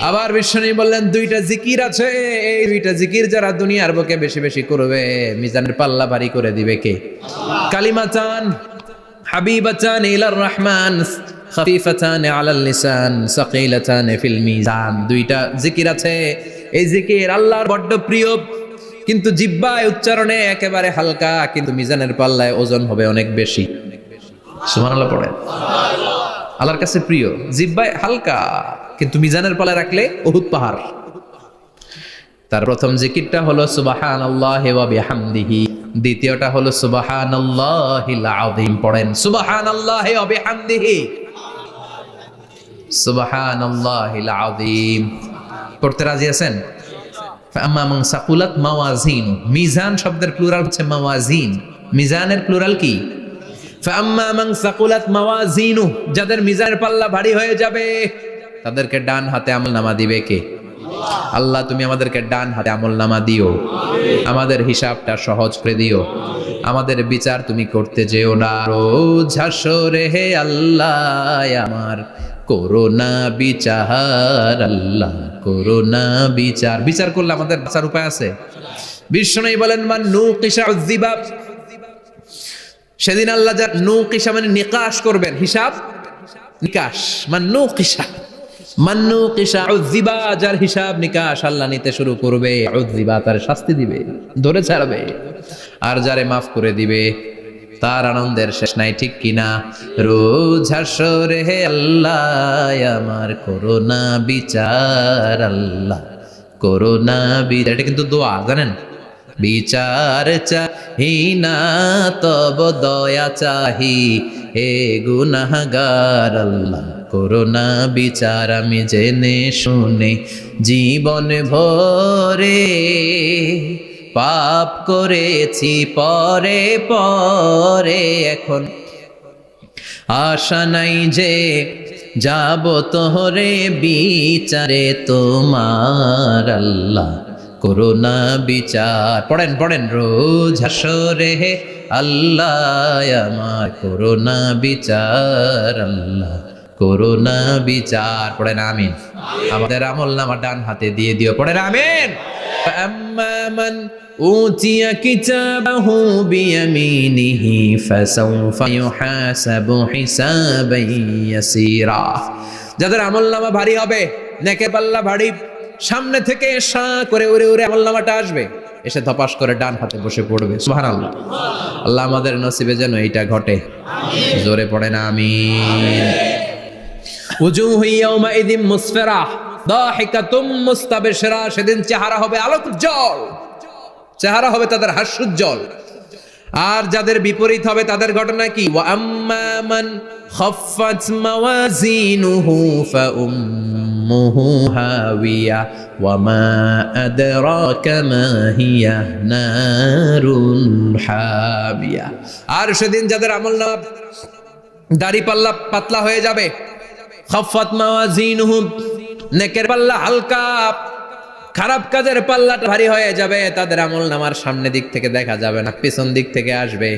আবার বিশ্বনবী বললেন দুইটা জিকির আছে, এই দুইটা জিকির যারা দুনিয়ার বুকে বেশি বেশি করবে মিজানের পাল্লা ভারী করে দিবে কে? কালিমাতান হাবিবাতান ইলার রহমান খাফিফাতান আলাল লিসান সাকিলাতান ফিল মিজান। দুইটা জিকির আছে, এই জিকির আল্লাহর বড্ড প্রিয়, কিন্তু জিহ্বায় উচ্চারণে একেবারে হালকা, কিন্তু মিজানের পাল্লায় ওজন হবে অনেক বেশি। সুবহানাল্লাহ পড়েন। আল্লাহর কাছে প্রিয়, জিহ্বায় হালকা, কিন্তু মিজানের পাল্লায় রাখলে উহুদ পাহাড়। তার প্রথম জিকিরটা হলো সুবহানাল্লাহি ওয়া বিহামদিহি, দ্বিতীয়টা হলো সুবহানাল্লাহিল আযীম। পড়েন সুবহানাল্লাহি ওয়া বিহামদিহি, সুবহানাল্লাহিল আযীম। পড়তে রাজি আছেন? ফাআম্মা মান সাকুলাত মাওয়াজিনু, মিজান শব্দের প্লুরাল হচ্ছে মাওয়াজিন, মিজানের প্লুরাল কি? ফাআম্মা মান সাকুলাত মাওয়াজিনু, যাদের মিজানের পাল্লা ভারী হয়ে যাবে তাদেরকে ডান হাতে আমলনামা দিবে কে? আল্লাহ তুমি আমাদেরকে ডান হাতে আমলনামা দিও, আমাদের হিসাবটা সহজ করে দিও, আমাদের বিচার তুমি করতে যেও না রোজ হাসরে হে আল্লাহ আমার, করোনা বিচার আল্লাহ, করোনা বিচার। বিচার করলে আমাদের বাঁচার উপায় আছে? বিশ্বনবী বলেন মান নুকিশা উযযিবা, সেদিন আল্লাহ যার নুকিশা মানে নিকাশ করবেন, হিসাব নিকাশ, মান নুকিশা মান্নু কিসা উযযিবা, যার হিসাব নিকাশ আল্লাহ নিতে শুরু করবে, উযযিবা তার শাস্তি দিবে, ধরে ছাড়বে। আর যারে মাফ করে দিবে তার আনন্দের শেষ নাই, ঠিক কিনা? রোজ হাসরে হে আল্লাহ আমার, করোনা বিচার আল্লাহ, করোনা বিচার। এটা কিন্তু দোয়া, জানেন? বিচার চাহি না তব দয়া চাহি, হে গুনাহগার আল্লাহ, করোনা বিচার। আমি জেনে শুনে জীবন ভরে পাপ করেছি পরে পরে, এখন আশা নাই যে যাব তোহরে বিচারে তোমার আল্লাহ, করোনা বিচার। পড়েন পড়েন রোজ হাসরে হে আল্লাহ আমার, করোনা বিচার আল্লাহ, করোনা বিচার। পড়েন আমিন। আমাদের আমলনামা ডান হাতে দিয়ে দিও, পড়েন আমিন। আম্মা মান উতিয়া কিতাবাহু বিয়ামিনিহি ফাসাউফা ইউহাসাবু হিসাবান ইয়াসীরা, যাদের আমলনামা ভারী হবে, নেকের পাল্লা ভারী, সামনে থেকে সা করে উড়ে উড়ে আমলনামাটা আসবে, এসে ধপাস করে ডান হাতে বসে পড়বে। সুবহানাল্লাহ। আল্লাহ আমাদের নসিবে যেন এইটা ঘটে, জোরে পড়েন আমিন। উজুহু ইয়াউমাইযিন মুসফিরা দাহিকাতুম মুস্তাবশিরা, সেদিন চেহারা হবে আলোকোজ্জ্বল, চেহারা হবে তাদের হাস্যোজ্জ্বল। আর যাদের বিপরীত হবে তাদের ঘটনা কি? ওয়া আম্মা মান খাফফাত মাওয়াজিনুহু ফাউম্মুহু হাওিয়া ওয়া মা আদরাকা মা হিয়া নারুন হামিয়া। আর সেদিন যাদের আমলনামা দাড়ি পাল্লা পাতলা হয়ে যাবে, খাফফাত মাওয়াজিনুহু নেকের পাল্লা হালকা, খারাপ কাজের পাল্লাটা ভারী হয়ে যাবে, তাদের আমলনামার সামনে দিক থেকে দেখা যাবে না, পিছন দিক থেকে আসবে,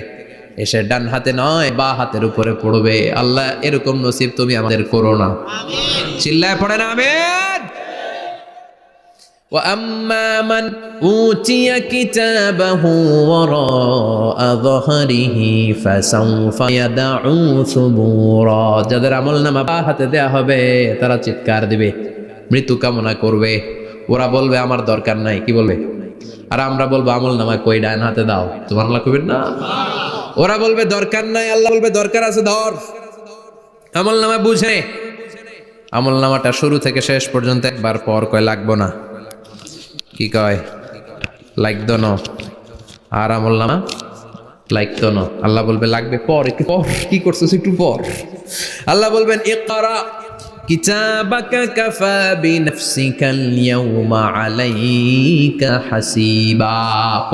এসে ডান হাতে নয় বা হাতের উপরে পড়বে। আল্লাহ এরকম নসিব তুমি আমাদের করো না, চিল্লায় পড়েন আমিন। ওয়া আম্মা মান উতিয়া কিতাবাহু ওয়ারাআ যাহরিহি ফাসাউফা ইয়াদউ সুবুরা, যাদের আমলনামা বা হাতে দেয়া হবে তারা চিৎকার দিবে, মৃত্যু কামনা করবে। ওরা বলবে আমার দরকার নাই, কি বলবে? আর আমরা বলবো আমলনামা কই, ডান হাতে দাও। সুবহানাল্লাহ কইবেন না? ওরা বলবে দরকার নাই, আল্লাহ বলবে দরকার আছে, ধর। আমলনামা বুঝে, আমলনামাটা শুরু থেকে শেষ পর্যন্ত একবার পর কয় লাগবো না, কি কয়? লাগতো না। আর আমলনামা লাগতো না, আল্লাহ বলবে লাগবে পর, একটু পর, কি করছিস একটু পর। আল্লাহ বলবেন ইকরা কিতাবাকা কাফা বিনাফসিকাল ইয়াউমা আলাইকা হাসিবা,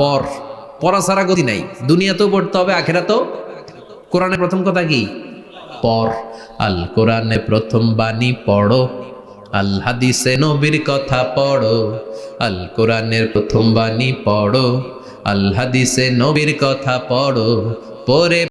পর। পড়া ছাড়া গতি নাই, দুনিয়াতেও পড়তে হবে, আখিরাতেও। কোরআনের প্রথম কথা কি? পর। আল কোরআনে প্রথম বাণী পড়ো, আল হাদিসে নবীর কথা পড়ো। আল কোরআনের প্রথম বাণী পড়ো, আল হাদিসে নবীর কথা পড়ো, পড়ে